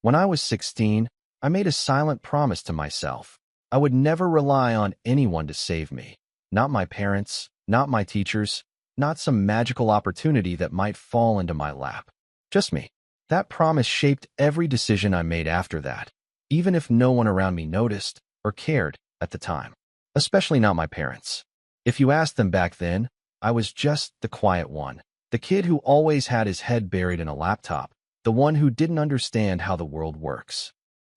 When I was 16, I made a silent promise to myself. I would never rely on anyone to save me. Not my parents, not my teachers, not some magical opportunity that might fall into my lap. Just me. That promise shaped every decision I made after that, even if no one around me noticed or cared at the time. Especially not my parents. If you asked them back then, I was just the quiet one. The kid who always had his head buried in a laptop. The one who didn't understand how the world works.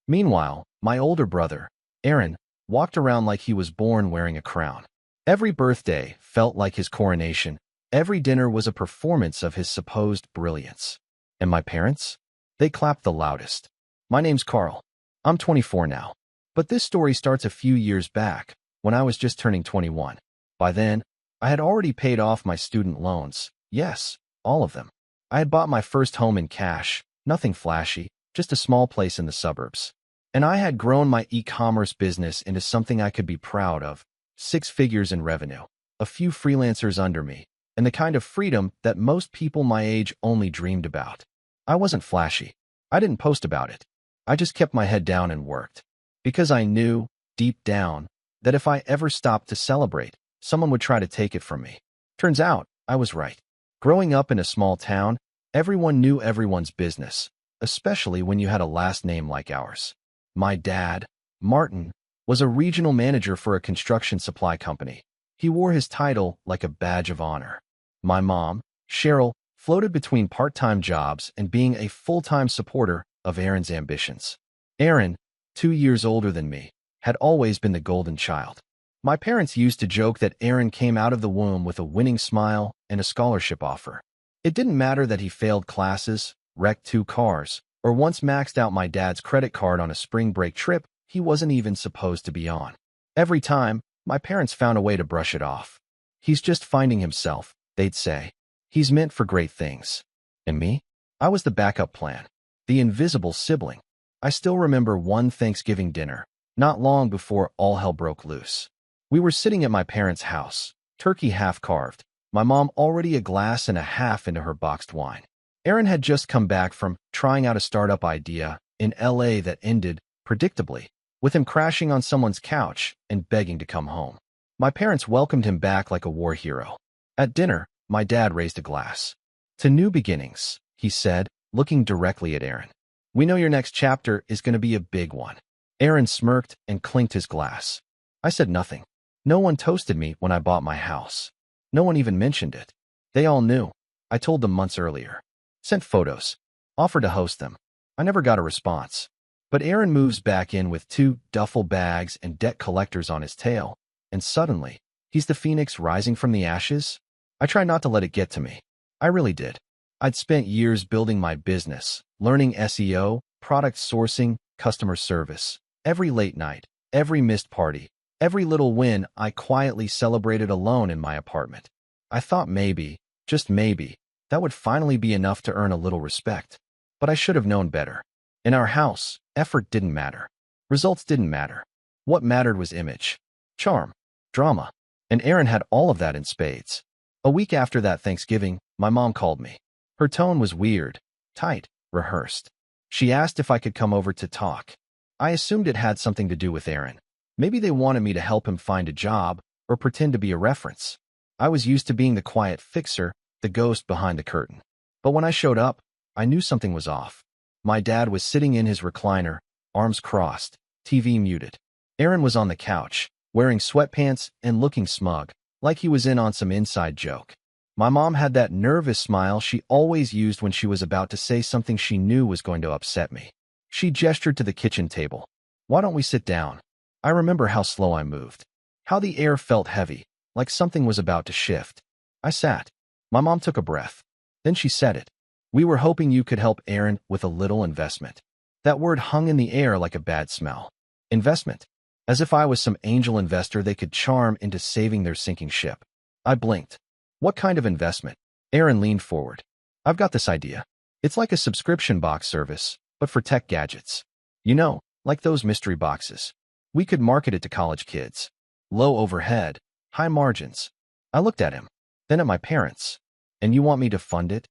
Meanwhile, my older brother, Aaron, walked around like he was born wearing a crown. Every birthday felt like his coronation. Every dinner was a performance of his supposed brilliance. And my parents? They clapped the loudest. My name's Carl. I'm 24 now. But this story starts a few years back, when I was just turning 21. By then, I had already paid off my student loans. Yes, all of them. I had bought my first home in cash, nothing flashy, just a small place in the suburbs. And I had grown my e-commerce business into something I could be proud of. 6 figures in revenue, a few freelancers under me, and the kind of freedom that most people my age only dreamed about. I wasn't flashy. I didn't post about it. I just kept my head down and worked. Because I knew, deep down, that if I ever stopped to celebrate, someone would try to take it from me. Turns out, I was right. Growing up in a small town, everyone knew everyone's business, especially when you had a last name like ours. My dad, Martin, was a regional manager for a construction supply company. He wore his title like a badge of honor. My mom, Cheryl, floated between part-time jobs and being a full-time supporter of Aaron's ambitions. Aaron, 2 years older than me, had always been the golden child. My parents used to joke that Aaron came out of the womb with a winning smile and a scholarship offer. It didn't matter that he failed classes, wrecked 2 cars, or once maxed out my dad's credit card on a spring break trip he wasn't even supposed to be on. Every time, my parents found a way to brush it off. He's just finding himself, they'd say. He's meant for great things. And me? I was the backup plan, the invisible sibling. I still remember one Thanksgiving dinner, not long before all hell broke loose. We were sitting at my parents' house, turkey half-carved, my mom already a glass and a half into her boxed wine. Aaron had just come back from trying out a startup idea in LA that ended, predictably, with him crashing on someone's couch and begging to come home. My parents welcomed him back like a war hero. At dinner, my dad raised a glass. "To new beginnings," he said, looking directly at Aaron. "We know your next chapter is going to be a big one." Aaron smirked and clinked his glass. I said nothing. No one toasted me when I bought my house. No one even mentioned it. They all knew. I told them months earlier. Sent photos. Offered to host them. I never got a response. But Aaron moves back in with 2 duffel bags and debt collectors on his tail, and suddenly, he's the phoenix rising from the ashes. I try not to let it get to me. I really did. I'd spent years building my business, learning SEO, product sourcing, customer service. Every late night, every missed party, every little win I quietly celebrated alone in my apartment. I thought maybe, just maybe, that would finally be enough to earn a little respect. But I should have known better. In our house, effort didn't matter. Results didn't matter. What mattered was image, charm, drama. And Aaron had all of that in spades. A week after that Thanksgiving, my mom called me. Her tone was weird, tight, rehearsed. She asked if I could come over to talk. I assumed it had something to do with Aaron. Maybe they wanted me to help him find a job or pretend to be a reference. I was used to being the quiet fixer, the ghost behind the curtain. But when I showed up, I knew something was off. My dad was sitting in his recliner, arms crossed, TV muted. Aaron was on the couch, wearing sweatpants and looking smug, like he was in on some inside joke. My mom had that nervous smile she always used when she was about to say something she knew was going to upset me. She gestured to the kitchen table. "Why don't we sit down?" I remember how slow I moved, how the air felt heavy, like something was about to shift. I sat. My mom took a breath. Then she said it. "We were hoping you could help Aaron with a little investment." That word hung in the air like a bad smell. Investment. As if I was some angel investor they could charm into saving their sinking ship. I blinked. "What kind of investment?" Aaron leaned forward. "I've got this idea. It's like a subscription box service, but for tech gadgets. You know, like those mystery boxes. We could market it to college kids. Low overhead, high margins." I looked at him, then at my parents. "And you want me to fund it?"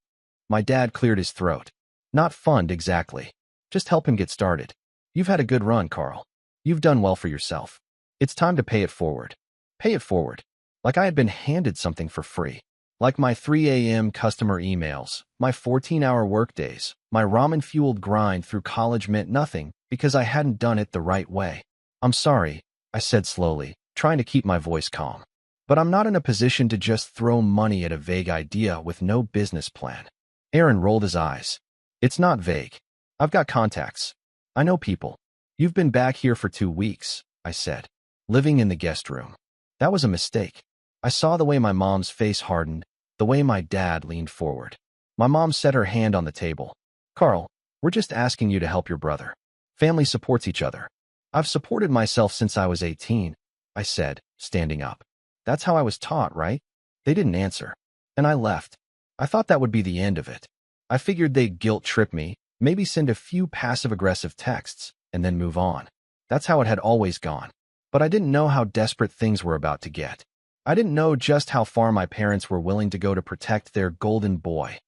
My dad cleared his throat. "Not fund exactly. Just help him get started. You've had a good run, Carl. You've done well for yourself. It's time to pay it forward. Pay it forward. Like I had been handed something for free. Like my 3 a.m. customer emails, my 14-hour workdays, my ramen-fueled grind through college meant nothing because I hadn't done it the right way. I'm sorry, I said slowly, trying to keep my voice calm. But I'm not in a position to just throw money at a vague idea with no business plan. Aaron rolled his eyes. It's not vague. I've got contacts. I know people. You've been back here for 2 weeks, I said, living in the guest room. That was a mistake. I saw the way my mom's face hardened, the way my dad leaned forward. My mom set her hand on the table. Carl, we're just asking you to help your brother. Family supports each other. I've supported myself since I was 18, I said, standing up. That's how I was taught, right? They didn't answer. And I left. I thought that would be the end of it. I figured they'd guilt trip me, maybe send a few passive-aggressive texts, and then move on. That's how it had always gone. But I didn't know how desperate things were about to get. I didn't know just how far my parents were willing to go to protect their golden boy.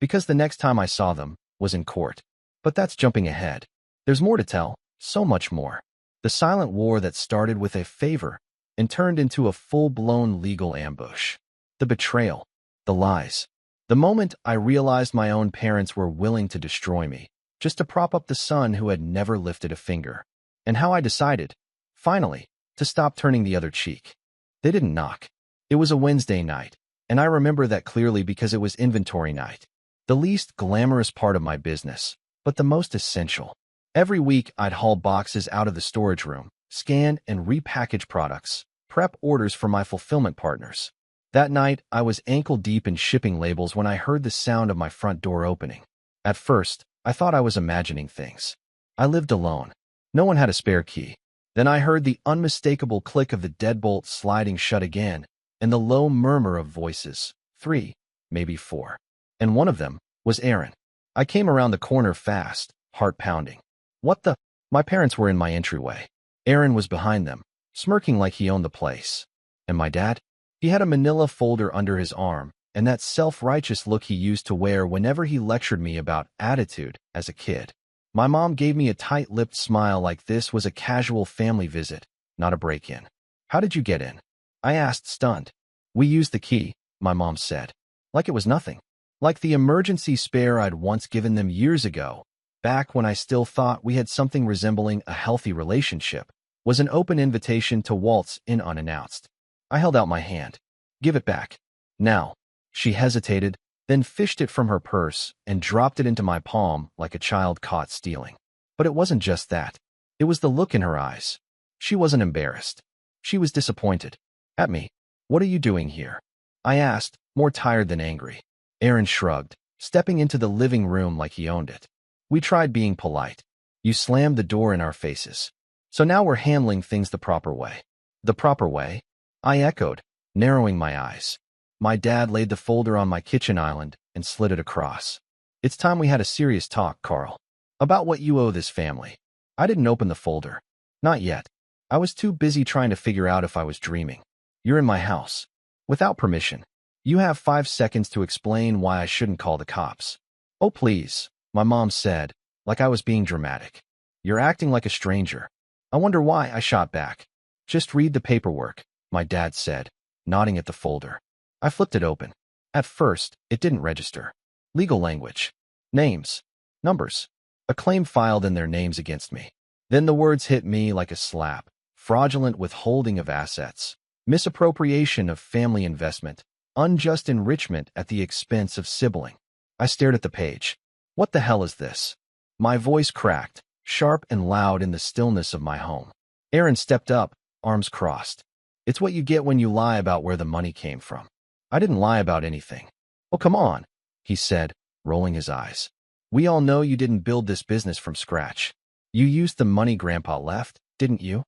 Because the next time I saw them was in court. But that's jumping ahead. There's more to tell, so much more. The silent war that started with a favor and turned into a full-blown legal ambush. The betrayal, the lies. The moment I realized my own parents were willing to destroy me, just to prop up the son who had never lifted a finger. And how I decided, finally, to stop turning the other cheek. They didn't knock. It was a Wednesday night, and I remember that clearly because it was inventory night. The least glamorous part of my business, but the most essential. Every week, I'd haul boxes out of the storage room, scan and repackage products, prep orders for my fulfillment partners. That night, I was ankle-deep in shipping labels when I heard the sound of my front door opening. At first, I thought I was imagining things. I lived alone. No one had a spare key. Then I heard the unmistakable click of the deadbolt sliding shut again, and the low murmur of voices, 3, maybe 4. And one of them was Aaron. I came around the corner fast, heart pounding. What the? My parents were in my entryway. Aaron was behind them, smirking like he owned the place. And my dad? He had a manila folder under his arm, and that self-righteous look he used to wear whenever he lectured me about attitude as a kid. My mom gave me a tight-lipped smile like this was a casual family visit, not a break-in. How did you get in? I asked, stunned. We used the key, my mom said. Like it was nothing. Like the emergency spare I'd once given them years ago, back when I still thought we had something resembling a healthy relationship, was an open invitation to waltz in unannounced. I held out my hand. Give it back. Now. She hesitated, then fished it from her purse and dropped it into my palm like a child caught stealing. But it wasn't just that. It was the look in her eyes. She wasn't embarrassed. She was disappointed. At me. What are you doing here? I asked, more tired than angry. Aaron shrugged, stepping into the living room like he owned it. We tried being polite. You slammed the door in our faces. So now we're handling things the proper way. The proper way? I echoed, narrowing my eyes. My dad laid the folder on my kitchen island and slid it across. It's time we had a serious talk, Carl. About what you owe this family. I didn't open the folder. Not yet. I was too busy trying to figure out if I was dreaming. You're in my house. Without permission. You have 5 seconds to explain why I shouldn't call the cops. Oh, please, my mom said, like I was being dramatic. You're acting like a stranger. I wonder why, I shot back. Just read the paperwork, my dad said, nodding at the folder. I flipped it open. At first, it didn't register. Legal language. Names. Numbers. A claim filed in their names against me. Then the words hit me like a slap. Fraudulent withholding of assets. Misappropriation of family investment. Unjust enrichment at the expense of sibling. I stared at the page. What the hell is this? My voice cracked, sharp and loud in the stillness of my home. Aaron stepped up, arms crossed. It's what you get when you lie about where the money came from. I didn't lie about anything. Oh, come on, he said, rolling his eyes. We all know you didn't build this business from scratch. You used the money Grandpa left, didn't you?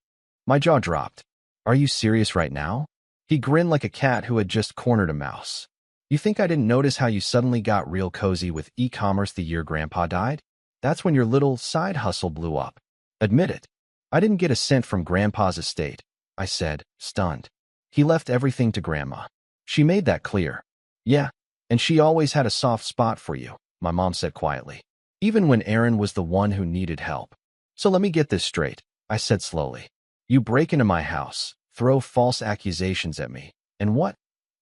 My jaw dropped. Are you serious right now? He grinned like a cat who had just cornered a mouse. You think I didn't notice how you suddenly got real cozy with e-commerce the year Grandpa died? That's when your little side hustle blew up. Admit it. I didn't get a cent from Grandpa's estate, I said, stunned. He left everything to Grandma. She made that clear. Yeah, and she always had a soft spot for you, my mom said quietly. even when Aaron was the one who needed help. So let me get this straight, I said slowly. You break into my house, throw false accusations at me, and what?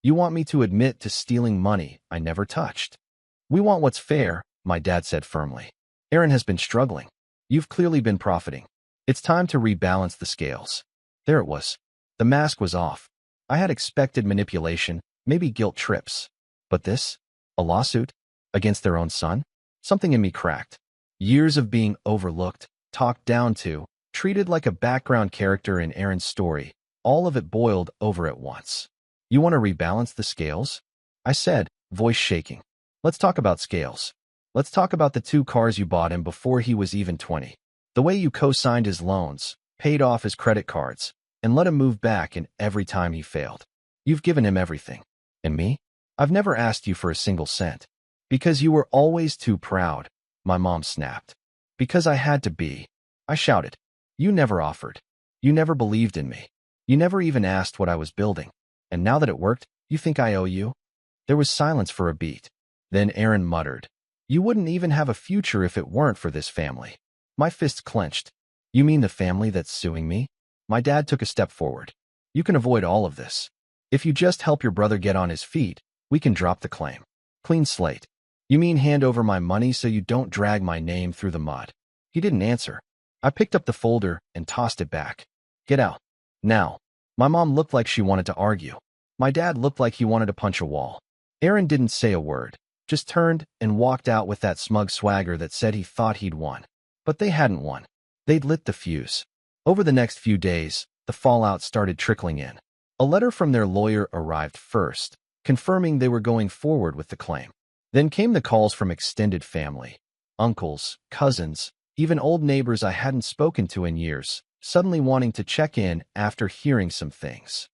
You want me to admit to stealing money I never touched? We want what's fair, my dad said firmly. Aaron has been struggling. You've clearly been profiting. It's time to rebalance the scales. There it was. The mask was off. I had expected manipulation, maybe guilt trips. But this? A lawsuit? Against their own son? Something in me cracked. Years of being overlooked, talked down to, treated like a background character in Aaron's story, all of it boiled over at once. You want to rebalance the scales? I said, voice shaking. Let's talk about scales. Let's talk about the 2 cars you bought him before he was even 20. The way you co-signed his loans, paid off his credit cards, and let him move back in every time he failed. You've given him everything. And me? I've never asked you for a single cent. Because you were always too proud, my mom snapped. Because I had to be. I shouted. You never offered. You never believed in me. You never even asked what I was building. And now that it worked, you think I owe you? There was silence for a beat. Then Aaron muttered. You wouldn't even have a future if it weren't for this family. My fists clenched. You mean the family that's suing me? My dad took a step forward. You can avoid all of this. If you just help your brother get on his feet, we can drop the claim. Clean slate. You mean hand over my money so you don't drag my name through the mud? He didn't answer. I picked up the folder and tossed it back. Get out. Now. My mom looked like she wanted to argue. My dad looked like he wanted to punch a wall. Aaron didn't say a word, just turned and walked out with that smug swagger that said he thought he'd won. But they hadn't won. They'd lit the fuse. Over the next few days, the fallout started trickling in. A letter from their lawyer arrived first, confirming they were going forward with the claim. Then came the calls from extended family, uncles, cousins, even old neighbors I hadn't spoken to in years, suddenly wanting to check in after hearing some things.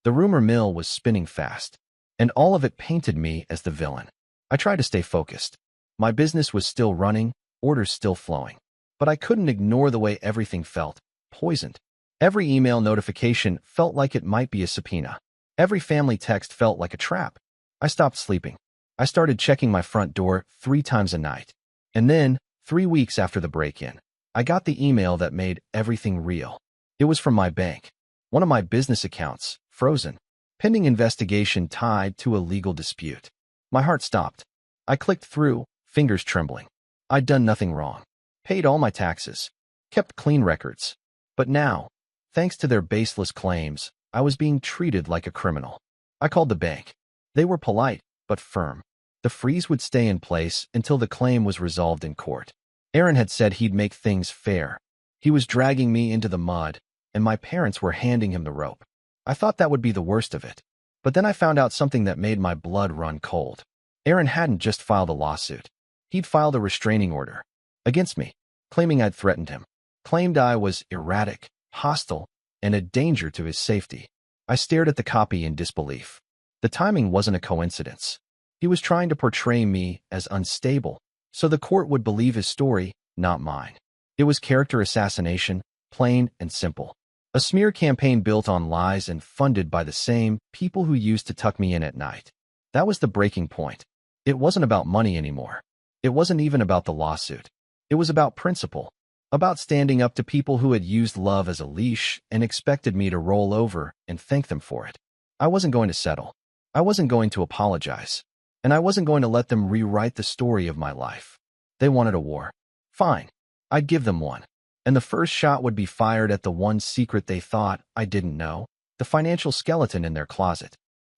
The rumor mill was spinning fast, and all of it painted me as the villain. I tried to stay focused. My business was still running, orders still flowing. But I couldn't ignore the way everything felt, poisoned. Every email notification felt like it might be a subpoena. Every family text felt like a trap. I stopped sleeping. I started checking my front door 3 times a night. And then, 3 weeks after the break-in, I got the email that made everything real. It was from my bank. One of my business accounts, frozen. Pending investigation tied to a legal dispute. My heart stopped. I clicked through, fingers trembling. I'd done nothing wrong. Paid all my taxes. Kept clean records. But now, thanks to their baseless claims, I was being treated like a criminal. I called the bank. They were polite, but firm. The freeze would stay in place until the claim was resolved in court. Aaron had said he'd make things fair. He was dragging me into the mud, and my parents were handing him the rope. I thought that would be the worst of it. But then I found out something that made my blood run cold. Aaron hadn't just filed a lawsuit. He'd filed a restraining order. Against me, claiming I'd threatened him. Claimed I was erratic, hostile, and a danger to his safety. I stared at the copy in disbelief. The timing wasn't a coincidence. He was trying to portray me as unstable, so the court would believe his story, not mine. It was character assassination, plain and simple. A smear campaign built on lies and funded by the same people who used to tuck me in at night. That was the breaking point. It wasn't about money anymore. It wasn't even about the lawsuit. It was about principle. About standing up to people who had used love as a leash and expected me to roll over and thank them for it. I wasn't going to settle. I wasn't going to apologize. And I wasn't going to let them rewrite the story of my life. They wanted a war. Fine. I'd give them one. And the first shot would be fired at the one secret they thought I didn't know, the financial skeleton in their closet.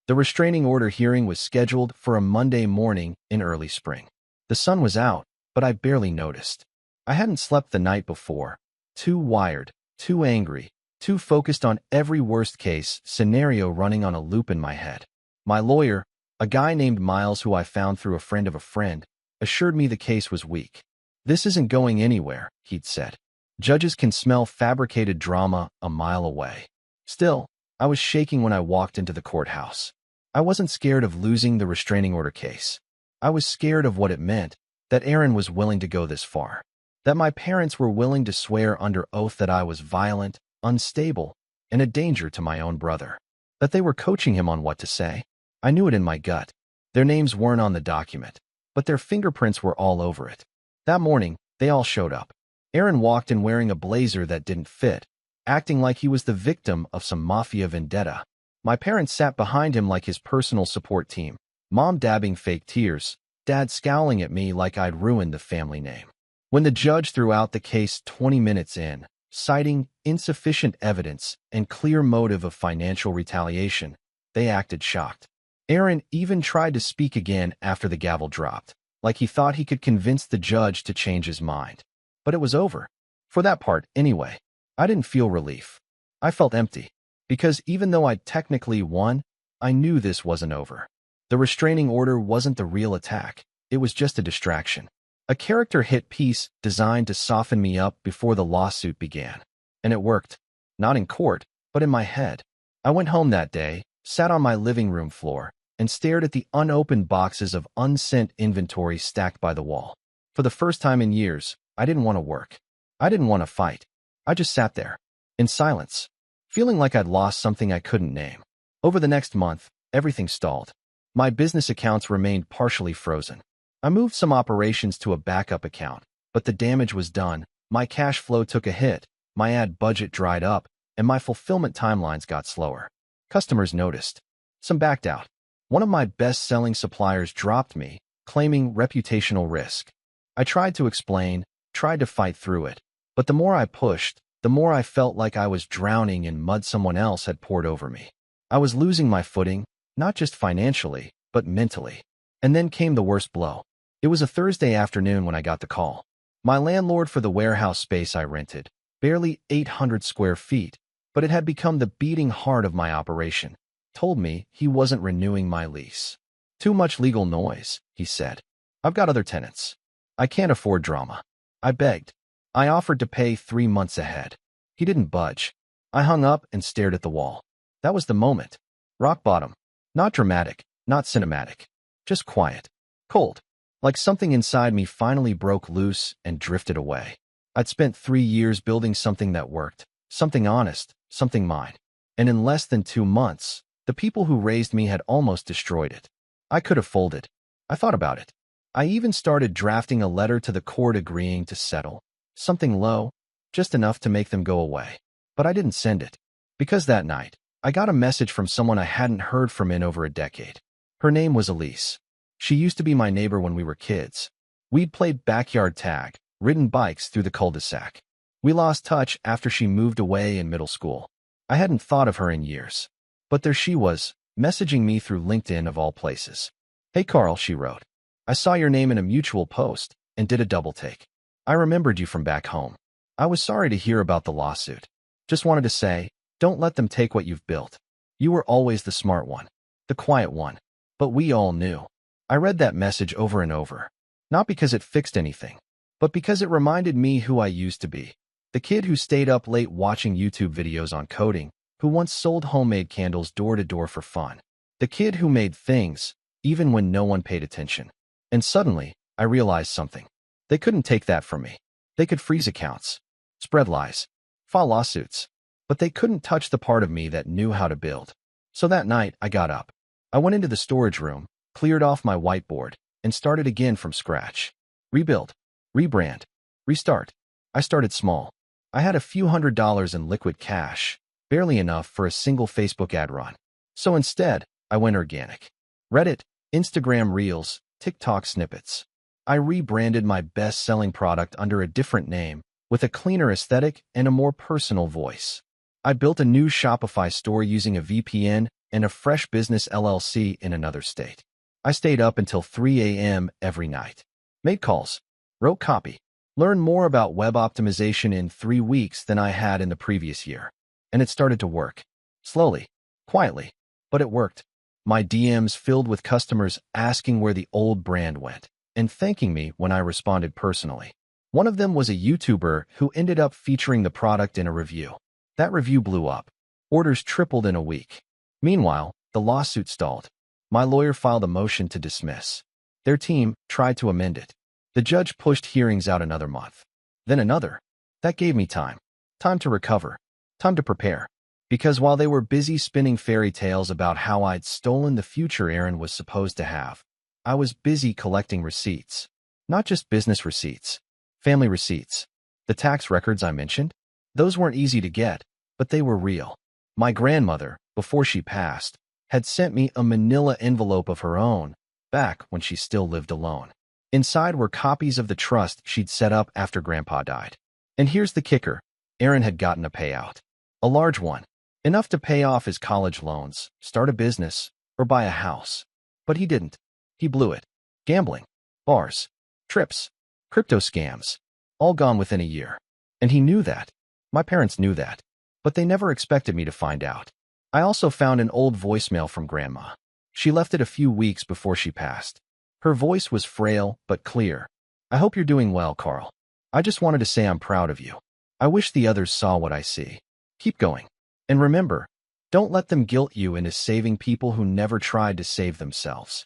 The restraining order hearing was scheduled for a Monday morning in early spring. The sun was out, but I barely noticed. I hadn't slept the night before. Too wired, too angry, too focused on every worst-case scenario running on a loop in my head. My lawyer, a guy named Miles who I found through a friend of a friend, assured me the case was weak. This isn't going anywhere, he'd said. Judges can smell fabricated drama a mile away. Still, I was shaking when I walked into the courthouse. I wasn't scared of losing the restraining order case. I was scared of what it meant, that Aaron was willing to go this far. That my parents were willing to swear under oath that I was violent, unstable, and a danger to my own brother. That they were coaching him on what to say. I knew it in my gut. Their names weren't on the document, but their fingerprints were all over it. That morning, they all showed up. Aaron walked in wearing a blazer that didn't fit, acting like he was the victim of some mafia vendetta. My parents sat behind him like his personal support team, Mom dabbing fake tears, Dad scowling at me like I'd ruined the family name. When the judge threw out the case 20 minutes in, citing insufficient evidence and clear motive of financial retaliation, they acted shocked. Aaron even tried to speak again after the gavel dropped, like he thought he could convince the judge to change his mind. But it was over. For that part, anyway. I didn't feel relief. I felt empty. Because even though I'd technically won, I knew this wasn't over. The restraining order wasn't the real attack. It was just a distraction. A character hit piece designed to soften me up before the lawsuit began. And it worked. Not in court, but in my head. I went home that day, sat on my living room floor, and stared at the unopened boxes of unsent inventory stacked by the wall. For the first time in years, I didn't want to work. I didn't want to fight. I just sat there, in silence, feeling like I'd lost something I couldn't name. Over the next month, everything stalled. My business accounts remained partially frozen. I moved some operations to a backup account, but the damage was done. My cash flow took a hit, my ad budget dried up, and my fulfillment timelines got slower. Customers noticed. Some backed out. One of my best-selling suppliers dropped me, claiming reputational risk. I tried to explain, tried to fight through it, but the more I pushed, the more I felt like I was drowning in mud someone else had poured over me. I was losing my footing, not just financially, but mentally. And then came the worst blow. It was a Thursday afternoon when I got the call. My landlord for the warehouse space I rented, barely 800 square feet, but it had become the beating heart of my operation, told me he wasn't renewing my lease. Too much legal noise, he said. I've got other tenants. I can't afford drama. I begged. I offered to pay 3 months ahead. He didn't budge. I hung up and stared at the wall. That was the moment. Rock bottom. Not dramatic, not cinematic. Just quiet. Cold. Like something inside me finally broke loose and drifted away. I'd spent 3 years building something that worked, something honest, something mine. And in less than 2 months, the people who raised me had almost destroyed it. I could have folded. I thought about it. I even started drafting a letter to the court agreeing to settle. Something low, just enough to make them go away. But I didn't send it. Because that night, I got a message from someone I hadn't heard from in over a decade. Her name was Elise. She used to be my neighbor when we were kids. We'd played backyard tag, ridden bikes through the cul-de-sac. We lost touch after she moved away in middle school. I hadn't thought of her in years. But there she was, messaging me through LinkedIn of all places. Hey Carl, she wrote. I saw your name in a mutual post and did a double take. I remembered you from back home. I was sorry to hear about the lawsuit. Just wanted to say, don't let them take what you've built. You were always the smart one, the quiet one. But we all knew. I read that message over and over. Not because it fixed anything, but because it reminded me who I used to be. The kid who stayed up late watching YouTube videos on coding, who once sold homemade candles door to door for fun. The kid who made things, even when no one paid attention. And suddenly, I realized something. They couldn't take that from me. They could freeze accounts, spread lies, file lawsuits, but they couldn't touch the part of me that knew how to build. So that night, I got up. I went into the storage room, cleared off my whiteboard, and started again from scratch. Rebuild, rebrand, restart. I started small. I had a few $100s in liquid cash, barely enough for a single Facebook ad run. So instead, I went organic. Reddit, Instagram Reels, TikTok snippets. I rebranded my best-selling product under a different name, with a cleaner aesthetic and a more personal voice. I built a new Shopify store using a VPN and a fresh business LLC in another state. I stayed up until 3 a.m. every night. Made calls, wrote copy, learned more about web optimization in 3 weeks than I had in the previous year. And it started to work. Slowly, quietly, but it worked. My DMs filled with customers asking where the old brand went and thanking me when I responded personally. One of them was a YouTuber who ended up featuring the product in a review. That review blew up. Orders tripled in a week. Meanwhile, the lawsuit stalled. My lawyer filed a motion to dismiss. Their team tried to amend it. The judge pushed hearings out another month. Then another. That gave me time. Time to recover. Time to prepare. Because while they were busy spinning fairy tales about how I'd stolen the future Aaron was supposed to have, I was busy collecting receipts. Not just business receipts, Family receipts. The tax records I mentioned? Those weren't easy to get, but they were real. My grandmother, before she passed, had sent me a manila envelope of her own, back when she still lived alone. Inside were copies of the trust she'd set up after Grandpa died. And here's the kicker. Aaron had gotten a payout. A large one. Enough to pay off his college loans, start a business, or buy a house. But he didn't. He blew it. Gambling, bars, trips, crypto scams, all gone within a year. And he knew that. My parents knew that. But they never expected me to find out. I also found an old voicemail from Grandma. She left it a few weeks before she passed. Her voice was frail but clear. I hope you're doing well, Carl. I just wanted to say I'm proud of you. I wish the others saw what I see. Keep going. And remember, don't let them guilt you into saving people who never tried to save themselves.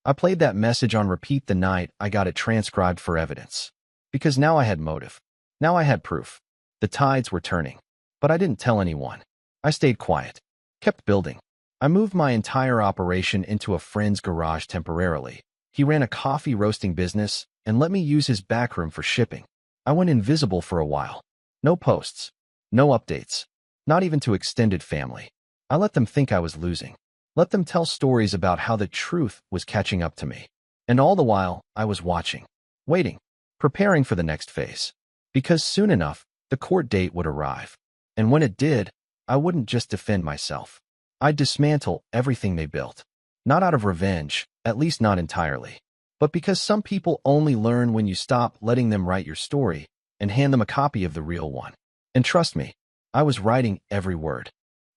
I played that message on repeat the night I got it transcribed for evidence. Because now I had motive. Now I had proof. The tides were turning. But I didn't tell anyone. I stayed quiet. Kept building. I moved my entire operation into a friend's garage temporarily. He ran a coffee roasting business and let me use his backroom for shipping. I went invisible for a while. No posts. No updates. Not even to extended family. I let them think I was losing. Let them tell stories about how the truth was catching up to me. And all the while, I was watching. Waiting. Preparing for the next phase. Because soon enough, the court date would arrive. And when it did, I wouldn't just defend myself. I'd dismantle everything they built. Not out of revenge, at least not entirely. But because some people only learn when you stop letting them write your story and hand them a copy of the real one. And trust me, I was writing every word.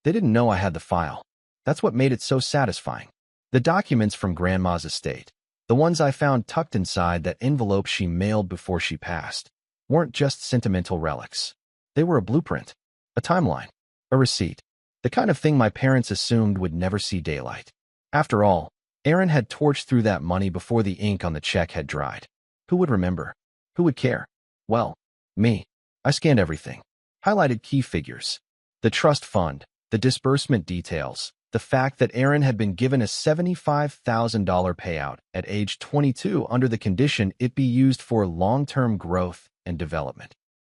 They didn't know I had the file. That's what made it so satisfying. The documents from Grandma's estate, the ones I found tucked inside that envelope she mailed before she passed, weren't just sentimental relics. They were a blueprint, a timeline, a receipt, the kind of thing my parents assumed would never see daylight. After all, Aaron had torched through that money before the ink on the check had dried. Who would remember? Who would care? Well, me. I scanned everything. Highlighted key figures. The trust fund, the disbursement details, the fact that Aaron had been given a $75,000 payout at age 22 under the condition it be used for long-term growth and development.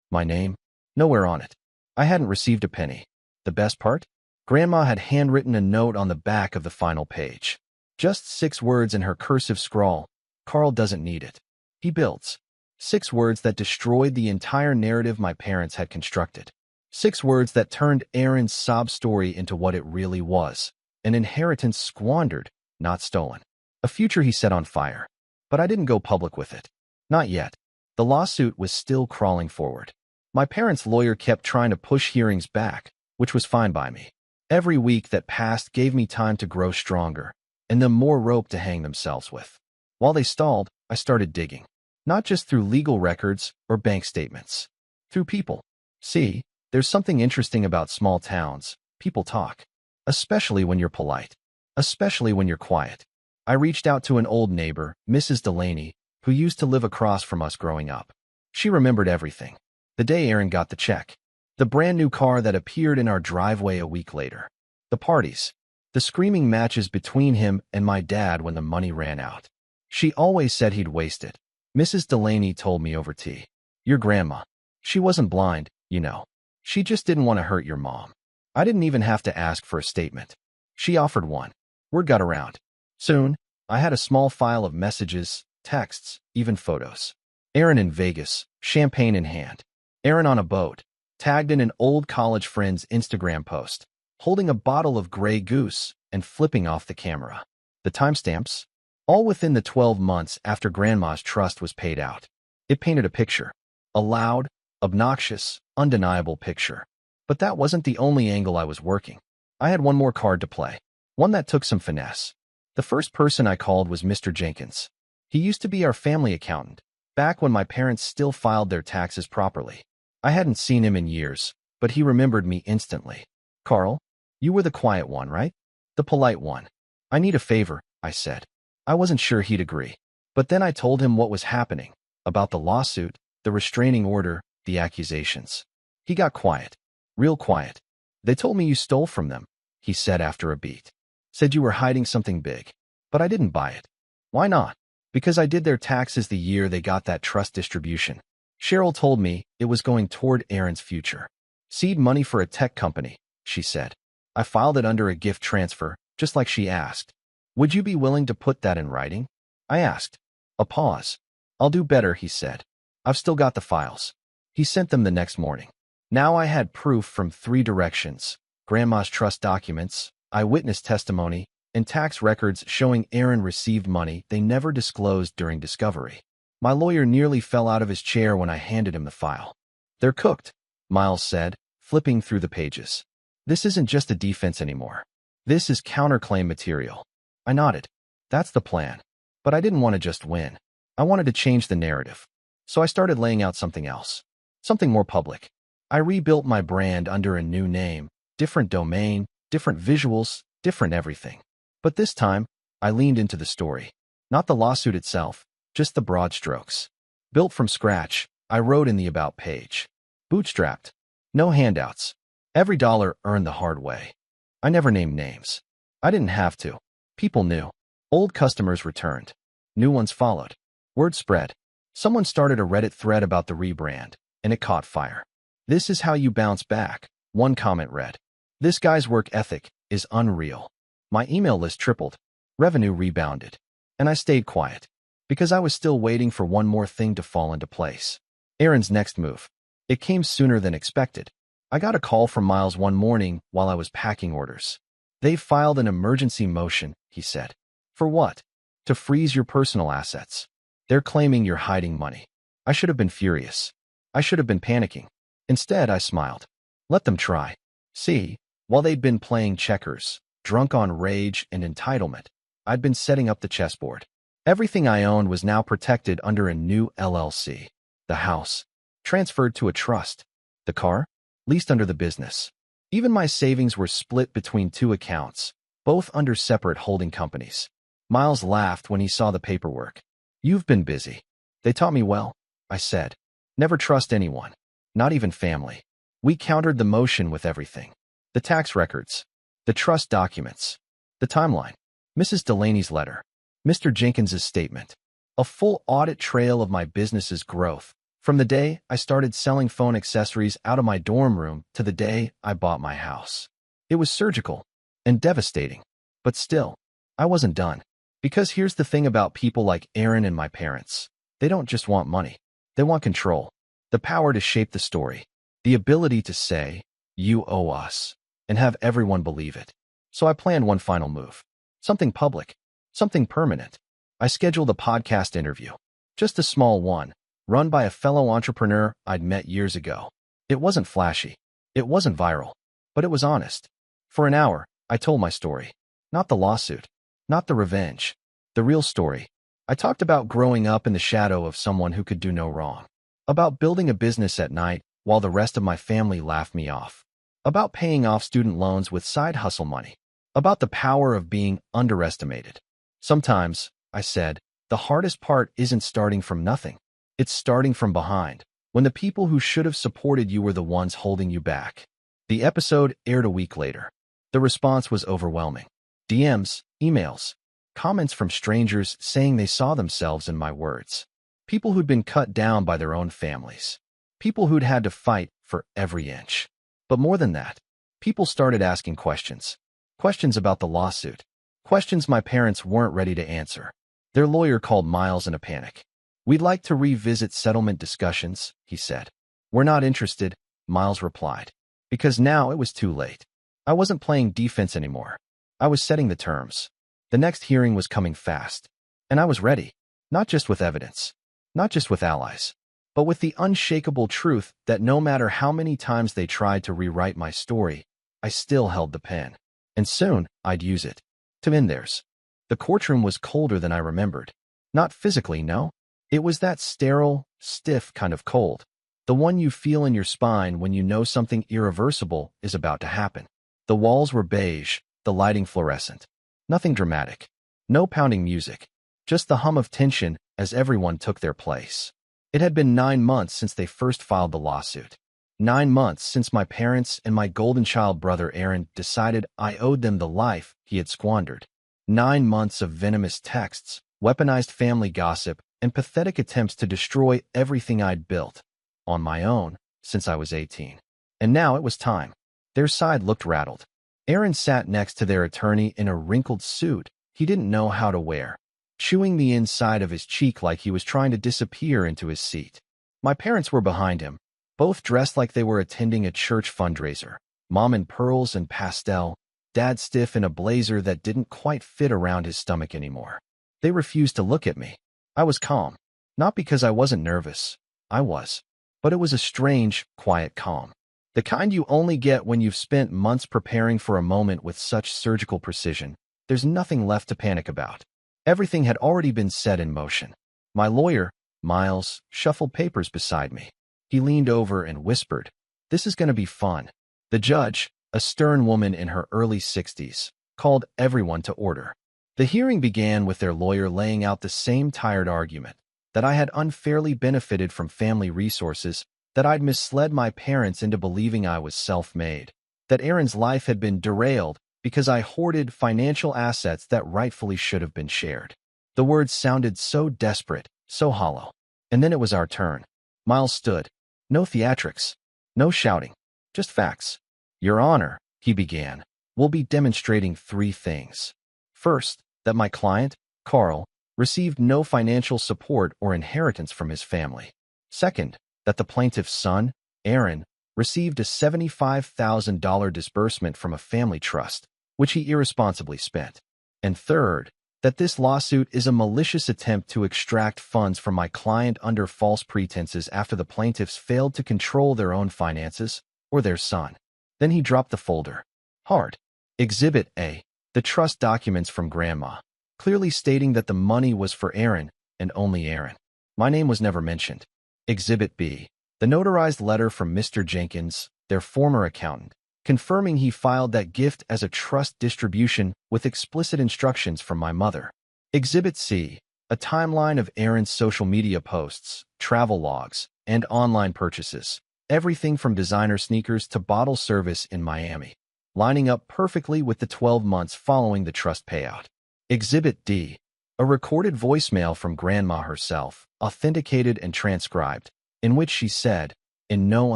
My name? Nowhere on it. I hadn't received a penny. The best part? Grandma had handwritten a note on the back of the final page. Just 6 words in her cursive scrawl. Carl doesn't need it. He builds. 6 words that destroyed the entire narrative my parents had constructed. 6 words that turned Aaron's sob story into what it really was. An inheritance squandered, not stolen. A future he set on fire. But I didn't go public with it. Not yet. The lawsuit was still crawling forward. My parents' lawyer kept trying to push hearings back, which was fine by me. Every week that passed gave me time to grow stronger, and them more rope to hang themselves with. While they stalled, I started digging. Not just through legal records or bank statements. Through people. See, there's something interesting about small towns. People talk. Especially when you're polite. Especially when you're quiet. I reached out to an old neighbor, Mrs. Delaney, who used to live across from us growing up. She remembered everything. The day Aaron got the check. The brand new car that appeared in our driveway a week later. The parties. The screaming matches between him and my dad when the money ran out. She always said he'd waste it. Mrs. Delaney told me over tea. Your grandma. She wasn't blind, you know. She just didn't want to hurt your mom. I didn't even have to ask for a statement. She offered one. Word got around. Soon, I had a small file of messages, texts, even photos. Aaron in Vegas, champagne in hand. Aaron on a boat, tagged in an old college friend's Instagram post, holding a bottle of Grey Goose and flipping off the camera. The timestamps? All within the 12 months after Grandma's trust was paid out. It painted a picture. A loud, obnoxious, undeniable picture. But that wasn't the only angle I was working. I had one more card to play. One that took some finesse. The first person I called was Mr. Jenkins. He used to be our family accountant, back when my parents still filed their taxes properly. I hadn't seen him in years, but he remembered me instantly. Carl, you were the quiet one, right? The polite one. I need a favor, I said. I wasn't sure he'd agree. But then I told him what was happening, about the lawsuit, the restraining order, the accusations. He got quiet. Real quiet. They told me you stole from them, he said after a beat. Said you were hiding something big. But I didn't buy it. Why not? Because I did their taxes the year they got that trust distribution. Cheryl told me it was going toward Aaron's future. Seed money for a tech company, she said. I filed it under a gift transfer, just like she asked. Would you be willing to put that in writing? I asked. A pause. I'll do better, he said. I've still got the files. He sent them the next morning. Now I had proof from 3 directions: Grandma's trust documents, eyewitness testimony, and tax records showing Aaron received money they never disclosed during discovery. My lawyer nearly fell out of his chair when I handed him the file. They're cooked, Miles said, flipping through the pages. This isn't just a defense anymore. This is counterclaim material. I nodded. That's the plan. But I didn't want to just win. I wanted to change the narrative. So I started laying out something else. Something more public. I rebuilt my brand under a new name, different domain, different visuals, different everything. But this time, I leaned into the story. Not the lawsuit itself, just the broad strokes. Built from scratch, I wrote in the About page. Bootstrapped. No handouts. Every dollar earned the hard way. I never named names. I didn't have to. People knew. Old customers returned. New ones followed. Word spread. Someone started a Reddit thread about the rebrand, and it caught fire. This is how you bounce back, one comment read. This guy's work ethic is unreal. My email list tripled. Revenue rebounded. And I stayed quiet, because I was still waiting for one more thing to fall into place. Aaron's next move. It came sooner than expected. I got a call from Miles one morning while I was packing orders. They filed an emergency motion, he said. For what? To freeze your personal assets. They're claiming you're hiding money. I should have been furious. I should have been panicking. Instead, I smiled. Let them try. See, while they'd been playing checkers, drunk on rage and entitlement, I'd been setting up the chessboard. Everything I owned was now protected under a new LLC. The house, transferred to a trust. The car, leased under the business. Even my savings were split between 2 accounts, both under separate holding companies. Miles laughed when he saw the paperwork. You've been busy. They taught me well, I said. Never trust anyone, not even family. We countered the motion with everything. The tax records, the trust documents, the timeline, Mrs. Delaney's letter, Mr. Jenkins's statement, a full audit trail of my business's growth, from the day I started selling phone accessories out of my dorm room to the day I bought my house. It was surgical and devastating, but still, I wasn't done. Because here's the thing about people like Aaron and my parents. They don't just want money. They want control, the power to shape the story, the ability to say, you owe us, and have everyone believe it. So I planned one final move. Something public, something permanent. I scheduled a podcast interview, just a small one, run by a fellow entrepreneur I'd met years ago. It wasn't flashy. It wasn't viral, but it was honest. For an hour, I told my story. Not the lawsuit. Not the revenge. The real story. I talked about growing up in the shadow of someone who could do no wrong. About building a business at night while the rest of my family laughed me off. About paying off student loans with side hustle money. About the power of being underestimated. Sometimes, I said, the hardest part isn't starting from nothing. It's starting from behind, when the people who should have supported you were the ones holding you back. The episode aired a week later. The response was overwhelming. DMs, emails, comments from strangers saying they saw themselves in my words. People who'd been cut down by their own families. People who'd had to fight for every inch. But more than that, people started asking questions. Questions about the lawsuit. Questions my parents weren't ready to answer. Their lawyer called Miles in a panic. We'd like to revisit settlement discussions, he said. We're not interested, Miles replied. Because now it was too late. I wasn't playing defense anymore. I was setting the terms. The next hearing was coming fast. And I was ready. Not just with evidence. Not just with allies. But with the unshakable truth that no matter how many times they tried to rewrite my story, I still held the pen. And soon, I'd use it. To end theirs. The courtroom was colder than I remembered. Not physically, no. It was that sterile, stiff kind of cold. The one you feel in your spine when you know something irreversible is about to happen. The walls were beige, the lighting fluorescent. Nothing dramatic. No pounding music. Just the hum of tension as everyone took their place. It had been 9 months since they first filed the lawsuit. 9 months since my parents and my golden child brother Aaron decided I owed them the life he had squandered. 9 months of venomous texts, weaponized family gossip, and pathetic attempts to destroy everything I'd built. on my own, since I was 18. And now it was time. Their side looked rattled. Aaron sat next to their attorney in a wrinkled suit he didn't know how to wear, chewing the inside of his cheek like he was trying to disappear into his seat. My parents were behind him, both dressed like they were attending a church fundraiser, mom in pearls and pastel, dad stiff in a blazer that didn't quite fit around his stomach anymore. They refused to look at me. I was calm. Not because I wasn't nervous. I was. But it was a strange, quiet calm. The kind you only get when you've spent months preparing for a moment with such surgical precision. There's nothing left to panic about. Everything had already been set in motion. My lawyer, Miles, shuffled papers beside me. He leaned over and whispered, "This is going to be fun." The judge, a stern woman in her early 60s, called everyone to order. The hearing began with their lawyer laying out the same tired argument, that I had unfairly benefited from family resources, that I'd misled my parents into believing I was self-made, that Aaron's life had been derailed because I hoarded financial assets that rightfully should have been shared. The words sounded so desperate, so hollow. And then it was our turn. Miles stood. No theatrics. No shouting. Just facts. "Your Honor," he began, "we'll be demonstrating 3 things. First, that my client, Carl, received no financial support or inheritance from his family. Second, that the plaintiff's son, Aaron, received a $75,000 disbursement from a family trust, which he irresponsibly spent. And third, that this lawsuit is a malicious attempt to extract funds from my client under false pretenses after the plaintiffs failed to control their own finances or their son." Then he dropped the folder. Hard. Exhibit A, the trust documents from Grandma, clearly stating that the money was for Aaron and only Aaron. My name was never mentioned. Exhibit B, the notarized letter from Mr. Jenkins, their former accountant, confirming he filed that gift as a trust distribution with explicit instructions from my mother. Exhibit C, a timeline of Aaron's social media posts, travel logs, and online purchases, everything from designer sneakers to bottle service in Miami, lining up perfectly with the 12 months following the trust payout. Exhibit D, a recorded voicemail from Grandma herself, authenticated and transcribed, in which she said, in no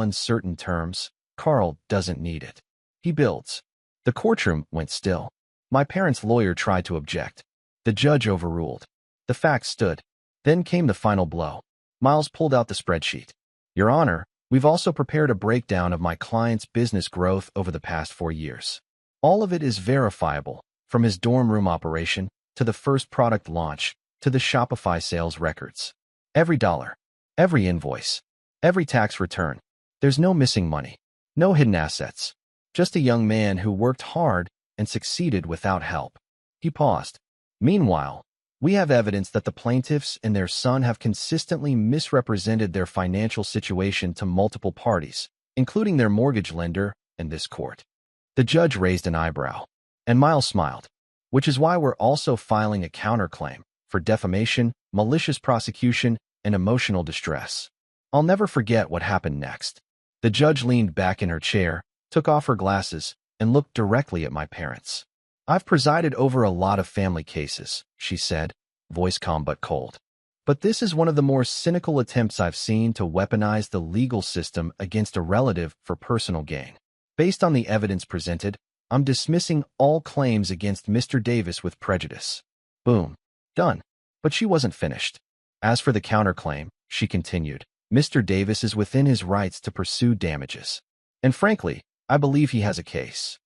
uncertain terms, "Carl doesn't need it. He builds." The courtroom went still. My parents' lawyer tried to object. The judge overruled. The facts stood. Then came the final blow. Miles pulled out the spreadsheet. "Your Honor, we've also prepared a breakdown of my client's business growth over the past 4 years. All of it is verifiable, from his dorm room operation, to the first product launch, to the Shopify sales records. Every dollar, every invoice, every tax return. There's no missing money, no hidden assets. Just a young man who worked hard and succeeded without help." He paused. "Meanwhile, we have evidence that the plaintiffs and their son have consistently misrepresented their financial situation to multiple parties, including their mortgage lender and this court." The judge raised an eyebrow, and Miles smiled. "Which is why we're also filing a counterclaim for defamation, malicious prosecution, and emotional distress." I'll never forget what happened next. The judge leaned back in her chair, took off her glasses, and looked directly at my parents. "I've presided over a lot of family cases," she said, voice calm but cold. "But this is one of the more cynical attempts I've seen to weaponize the legal system against a relative for personal gain. Based on the evidence presented, I'm dismissing all claims against Mr. Davis with prejudice." Boom. Done. But she wasn't finished. "As for the counterclaim," she continued, "Mr. Davis is within his rights to pursue damages. And frankly, I believe he has a case."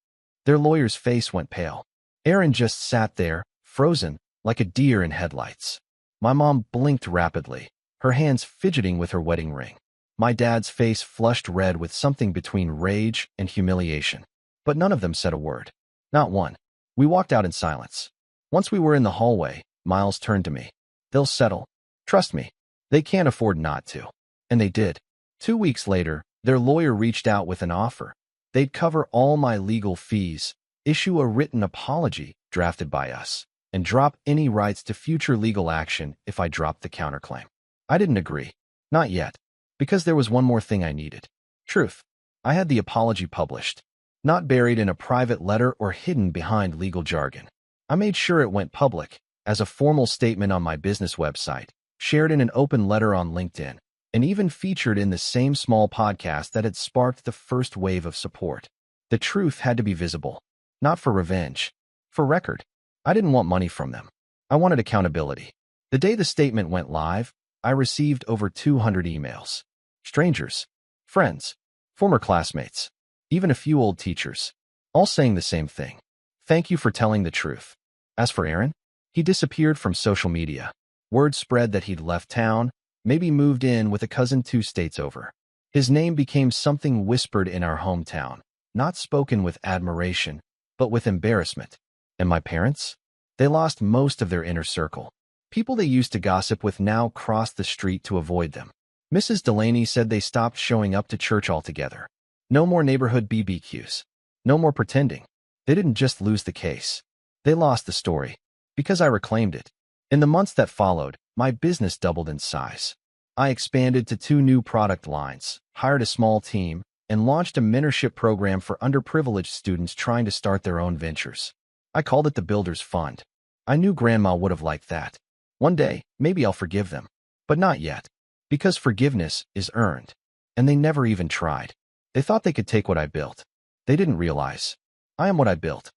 Their lawyer's face went pale. Aaron just sat there, frozen, like a deer in headlights. My mom blinked rapidly, her hands fidgeting with her wedding ring. My dad's face flushed red with something between rage and humiliation. But none of them said a word. Not one. We walked out in silence. Once we were in the hallway, Miles turned to me. "They'll settle. Trust me. They can't afford not to." And they did. 2 weeks later, their lawyer reached out with an offer. They'd cover all my legal fees, issue a written apology drafted by us, and drop any rights to future legal action if I dropped the counterclaim. I didn't agree. Not yet. Because there was one more thing I needed. Truth. I had the apology published, not buried in a private letter or hidden behind legal jargon. I made sure it went public, as a formal statement on my business website, shared in an open letter on LinkedIn, and even featured in the same small podcast that had sparked the first wave of support. The truth had to be visible, not for revenge, for record. I didn't want money from them. I wanted accountability. The day the statement went live, I received over 200 emails. Strangers, friends, former classmates, even a few old teachers, all saying the same thing. Thank you for telling the truth. As for Aaron, he disappeared from social media. Word spread that he'd left town, maybe moved in with a cousin 2 states over. His name became something whispered in our hometown, not spoken with admiration, but with embarrassment. And my parents? They lost most of their inner circle. People they used to gossip with now crossed the street to avoid them. Mrs. Delaney said they stopped showing up to church altogether. No more neighborhood BBQs. No more pretending. They didn't just lose the case. They lost the story. Because I reclaimed it. In the months that followed, my business doubled in size. I expanded to 2 new product lines, hired a small team, and launched a mentorship program for underprivileged students trying to start their own ventures. I called it the Builder's Fund. I knew Grandma would have liked that. One day, maybe I'll forgive them. But not yet. Because forgiveness is earned. And they never even tried. They thought they could take what I built. They didn't realize. I am what I built.